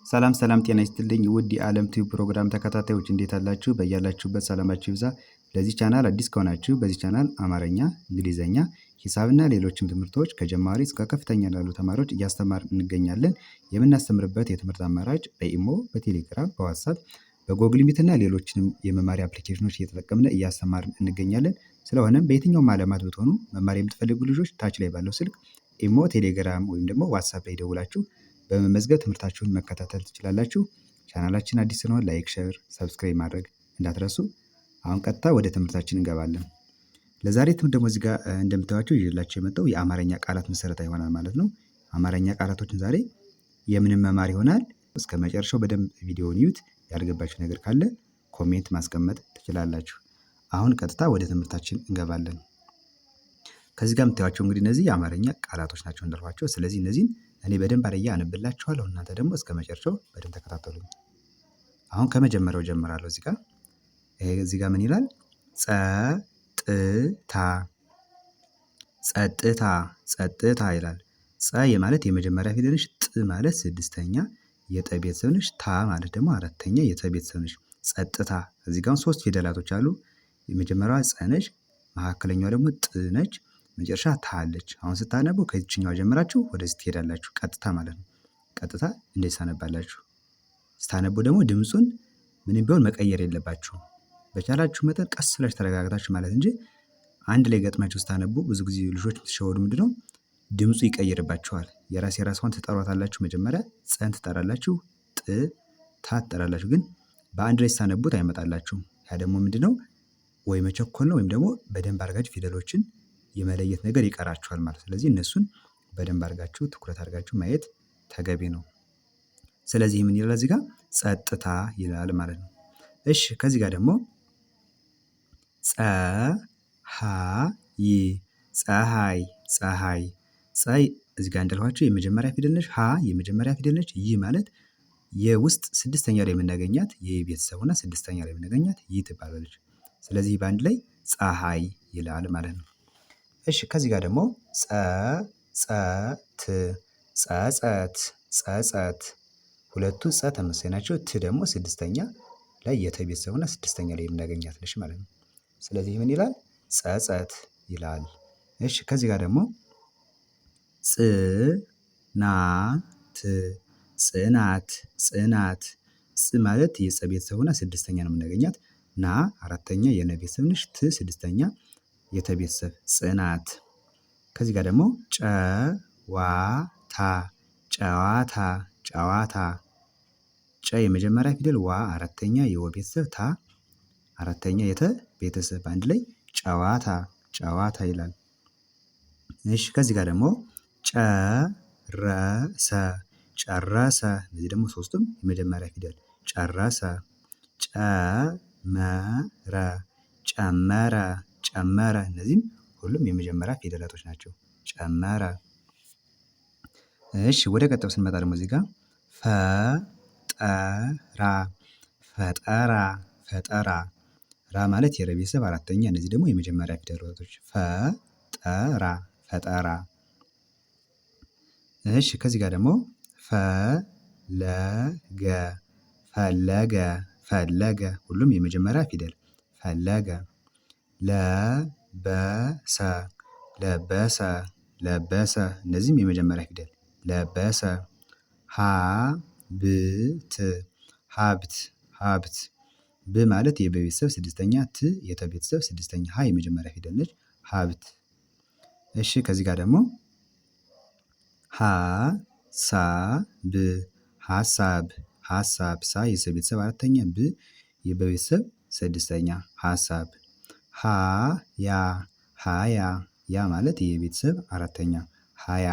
ሰላም ጤና ይስጥልኝ ውድ የዓለም ቲዩብ ፕሮግራም ተከታታዮች እንዴት አላችሁ? በያላችሁበት ሰላማችሁ ይብዛ። ለዚህ ቻናል አዲስ ከሆናችሁ በዚህ ቻናል አማርኛ፣ እንግሊዘኛ፣ ሂሳብና ሌሎችም ትምህርቶች ከጀማሪ እስከ ከፍተኛ ላሉ ተማሪዎች እያስተማርን እንገኛለን። የምናስተምርበት የትምህርት አማራጭ በኢሞ፣ በቴሌግራም፣ በዋትሳፕ፣ በጎግል ሚት እና ሌሎችንም የመማሪያ አፕሊኬሽኖች እየተጠቀምን እያስተማርን እንገኛለን። ስለሆነም በየትኛውም ዓለማት ብትሆኑ መማር የምትፈልጉ ልጆች ታች ላይ ባለው ስልክ ኢሞ፣ ቴሌግራም ወይም ደግሞ ዋትሳፕ ላይ ደውላችሁ በመመዝገብ ትምህርታችሁን መከታተል ትችላላችሁ። ቻናላችን አዲስ ስለሆነ ላይክ፣ ሼር፣ ሰብስክራይብ ማድረግ እንዳትረሱ። አሁን ቀጥታ ወደ ትምህርታችን እንገባለን። ለዛሬ ትምህርት ደግሞ እዚህ ጋር እንደምታዩቸው ይዤላችሁ የመጣው የአማርኛ ቃላት መሰረታ ይሆናል ማለት ነው። አማርኛ ቃላቶችን ዛሬ የምንመማር ይሆናል። እስከ መጨረሻው በደንብ ቪዲዮውን ይዩት። ያልገባችሁ ነገር ካለ ኮሜንት ማስቀመጥ ትችላላችሁ። አሁን ቀጥታ ወደ ትምህርታችን እንገባለን። ከዚህ ጋር የምታዩቸው እንግዲህ እነዚህ የአማርኛ ቃላቶች ናቸው እንዳልኳቸው። ስለዚህ እነዚህን እኔ በደንብ አድርጌ አነብላችኋለሁ። እናንተ ደግሞ እስከ መጨረሻው በደንብ ተከታተሉኝ። አሁን ከመጀመሪያው ጀምራለሁ። እዚህ ጋር ምን ይላል? ጸጥታ ጸጥታ ጸጥታ ይላል። ጸ ማለት የመጀመሪያ ፊደል ነች። ጥ ማለት ስድስተኛ የጠ ቤተሰብ ነች። ታ ማለት ደግሞ አራተኛ የተ ቤተሰብ ነች። ጸጥታ። እዚህ ጋር ሶስት ፊደላቶች አሉ። የመጀመሪያዋ ጸ ነች፣ መካከለኛዋ ደግሞ ጥ ነች፣ መጨረሻ ታ አለች። አሁን ስታነቡ ከዚህኛው ጀምራችሁ ወደዚህ ትሄዳላችሁ። ቀጥታ ማለት ነው። ቀጥታ እንደዚህ ታነባላችሁ። ስታነቡ ደግሞ ድምፁን ምንም ቢሆን መቀየር የለባችሁም። በቻላችሁ መጠን ቀስ ብላችሁ ተረጋግታችሁ ማለት እንጂ አንድ ላይ ገጥማችሁ ስታነቡ ብዙ ጊዜ ልጆች የምትሸወዱ ምንድነው ድምፁ ይቀይርባችኋል። የራሷን ትጠሯታላችሁ። መጀመሪያ ጸን ትጠራላችሁ፣ ጥ ታ ትጠራላችሁ። ግን በአንድ ላይ ስታነቡት አይመጣላችሁም። ያ ደግሞ ምንድነው ወይ መቸኮል ነው ወይም ደግሞ በደንብ አድርጋችሁ ፊደሎችን የመለየት ነገር ይቀራችኋል ማለት። ስለዚህ እነሱን በደንብ አድርጋችሁ ትኩረት አድርጋችሁ ማየት ተገቢ ነው። ስለዚህ ምን ይላል እዚህ ጋር? ጸጥታ ይላል ማለት ነው። እሺ ከዚህ ጋር ደግሞ ፀሐይ ፀሐይ ፀሐይ እዚህ ጋር እንዳልኳችሁ የመጀመሪያ ፊደል ነች። ሀ የመጀመሪያ ፊደል ነች። ይህ ማለት የውስጥ ስድስተኛ ላይ የምናገኛት የቤተሰብ ሆና ስድስተኛ ላይ የምናገኛት ይህ ትባላለች። ስለዚህ በአንድ ላይ ፀሐይ ይላል ማለት ነው። እሺ ከዚህ ጋር ደግሞ ጸጸት ሁለቱ ጸ ተመሳሳይ ናቸው። ት ደግሞ ስድስተኛ ላይ የተ ቤተሰብ ሆና ስድስተኛ ላይ የምናገኛት ነች ማለት ነው። ስለዚህ ምን ይላል? ጸጸት ይላል። እሺ ከዚህ ጋር ደግሞ ጽናት ጽ ማለት የጸ ቤተሰብ ሆና ስድስተኛ ነው የምናገኛት። ና አራተኛ የነ ቤተሰብ ነች። ት ስድስተኛ የተ ቤተሰብ ጽናት። ከዚህ ጋር ደግሞ ጨዋታ ጨ የመጀመሪያ ፊደል፣ ዋ አራተኛ የወ ቤተሰብ፣ ታ አራተኛ የተ ቤተሰብ፣ አንድ ላይ ጨዋታ ይላል። እሺ ከዚህ ጋር ደግሞ ጨረሰ እነዚህ ደግሞ ሶስቱም የመጀመሪያ ፊደል። ጨረሰ፣ ጨመረ እነዚህም ሁሉም የመጀመሪያ ፊደላቶች ናቸው። ጨመረ። እሺ ወደ ቀጣዩ ስንመጣ ደግሞ እዚህ ጋር ፈጠራ ራ ማለት የረ ቤተሰብ አራተኛ፣ እነዚህ ደግሞ የመጀመሪያ ፊደላቶች። ፈጠራ። እሺ ከዚህ ጋር ደግሞ ፈለገ ሁሉም የመጀመሪያ ፊደል። ፈለገ። ለበሰ እነዚህም የመጀመሪያ ፊደል። ለበሰ። ሀብት ብ ማለት የበ ቤተሰብ ስድስተኛ፣ ት የተ ቤተሰብ ስድስተኛ፣ ሀ የመጀመሪያ ፊደል ነች። ሀብት። እሺ ከዚህ ጋር ደግሞ ሀሳብ ሳ የሰ ቤተሰብ አራተኛ፣ ብ የበ ቤተሰብ ስድስተኛ፣ ሀሳብ። ያ ማለት የቤተሰብ አራተኛ፣ ሀያ።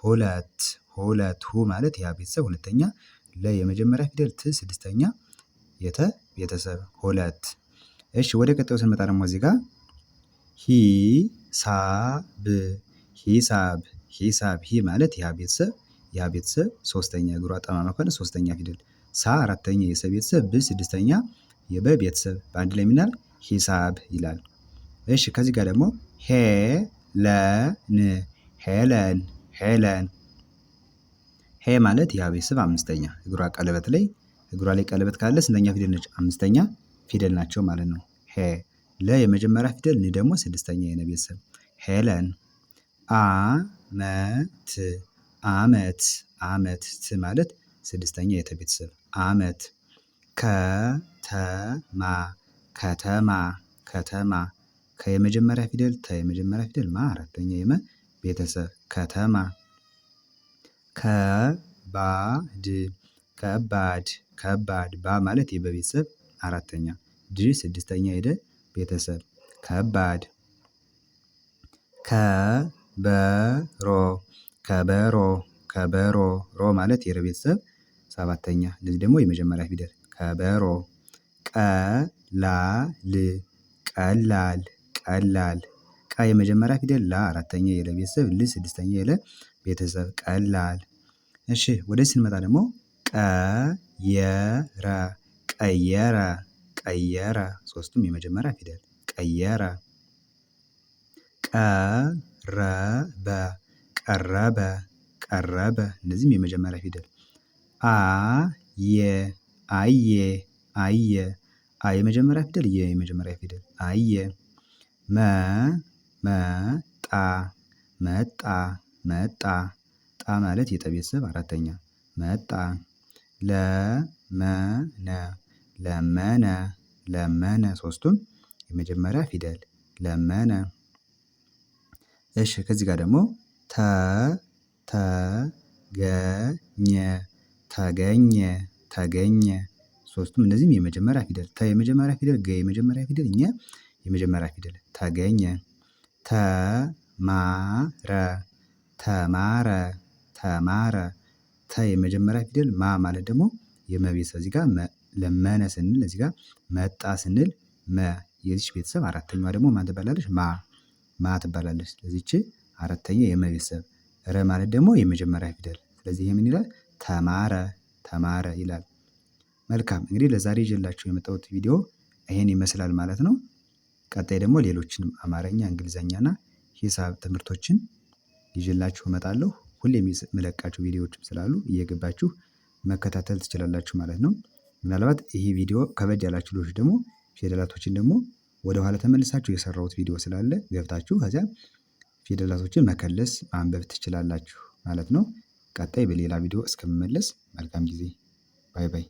ሁለት ሁ ማለት ያ ቤተሰብ ሁለተኛ፣ ለ የመጀመሪያ ፊደል፣ ት ስድስተኛ የተ ቤተሰብ፣ ሁለት። እሺ ወደ ቀጣዩ ስንመጣ ደግሞ እዚህ ጋር ሂሳብ ሂ ማለት ያ ቤተሰብ ሶስተኛ እግሯ ጠማማ ከሆነ ሶስተኛ ፊደል፣ ሳ አራተኛ የሰ ቤተሰብ፣ ብ ስድስተኛ የበ ቤተሰብ፣ በአንድ ላይ ምናል ሂሳብ ይላል። እሺ ከዚህ ጋር ደግሞ ሄለን ሄለን። ሄ ማለት የሀ ቤተሰብ አምስተኛ እግሯ ላይ ቀለበት ካለ ስንተኛ ፊደል ነች? አምስተኛ ፊደል ናቸው ማለት ነው። ሄ ለ የመጀመሪያ ፊደል ን ደግሞ ስድስተኛ የነ ቤተሰብ ሄለን። አመት አመት አመት ት ማለት ስድስተኛ የተ ቤተሰብ አመት። ከተማ ከተማ ከተማ ከ የመጀመሪያ ፊደል ተ የመጀመሪያ ፊደል ማ አራተኛ የመ ቤተሰብ ከተማ። ከባድ ከባድ ከባድ ባ ማለት የበ ቤተሰብ አራተኛ ድ ስድስተኛ የደ ቤተሰብ ከባድ። ከበሮ ከበሮ ከበሮ ሮ ማለት የረ ቤተሰብ ሰባተኛ እነዚህ ደግሞ የመጀመሪያ ፊደል ከበሮ። ቀላል ቀላል ቀላል ቀ የመጀመሪያ ፊደል ላ አራተኛ የለ ቤተሰብ ል ስድስተኛ የለ ቤተሰብ ቀላል። እሺ ወደዚህ ስንመጣ ደግሞ ቀየረ ቀየረ ቀየረ ሶስቱም የመጀመሪያ ፊደል ቀየረ። ቀረበ ቀረበ ቀረበ እነዚህም የመጀመሪያ ፊደል። አየ አየ አየ አ የመጀመሪያ ፊደል የ የመጀመሪያ ፊደል አየ። መጣ መጣ መጣ ጣ ማለት የጠ ቤተሰብ አራተኛ መጣ። ለመነ ለመነ ለመነ ሶስቱም የመጀመሪያ ፊደል ለመነ። እሺ ከዚህ ጋር ደግሞ ተገኘ ተገኘ ተገኘ ሶስቱም እነዚህም የመጀመሪያ ፊደል ተ የመጀመሪያ ፊደል ገ የመጀመሪያ ፊደል ኘ የመጀመሪያ ፊደል ተገኘ። ተማረ ተማረ ተማረ ተ የመጀመሪያ ፊደል ማ ማለት ደግሞ የመ ቤተሰብ እዚህ ጋር ለመነ ስንል እዚህ ጋር መጣ ስንል መ የዚች ቤተሰብ አራተኛዋ ደግሞ ማን ትባላለች? ማ ትባላለች። ስለዚህ ይቺ አራተኛ የመ ቤተሰብ ረ ማለት ደግሞ የመጀመሪያ ፊደል ስለዚህ ይሄ ምን ይላል? ተማረ ተማረ ይላል። መልካም እንግዲህ ለዛሬ ይዤላችሁ የመጣሁት ቪዲዮ ይሄን ይመስላል ማለት ነው። ቀጣይ ደግሞ ሌሎችንም አማርኛ እንግሊዘኛ እና ሂሳብ ትምህርቶችን ይዤላችሁ እመጣለሁ። ሁሌም የምለቃቸው ቪዲዮዎችም ስላሉ እየገባችሁ መከታተል ትችላላችሁ ማለት ነው። ምናልባት ይሄ ቪዲዮ ከበድ ያላችሁ ልጆች ደግሞ ፊደላቶችን ደግሞ ወደኋላ ተመልሳችሁ የሰራሁት ቪዲዮ ስላለ ገብታችሁ ከዚያ ፊደላቶችን መከለስ ማንበብ ትችላላችሁ ማለት ነው። ቀጣይ በሌላ ቪዲዮ እስከምመለስ መልካም ጊዜ። ባይ ባይ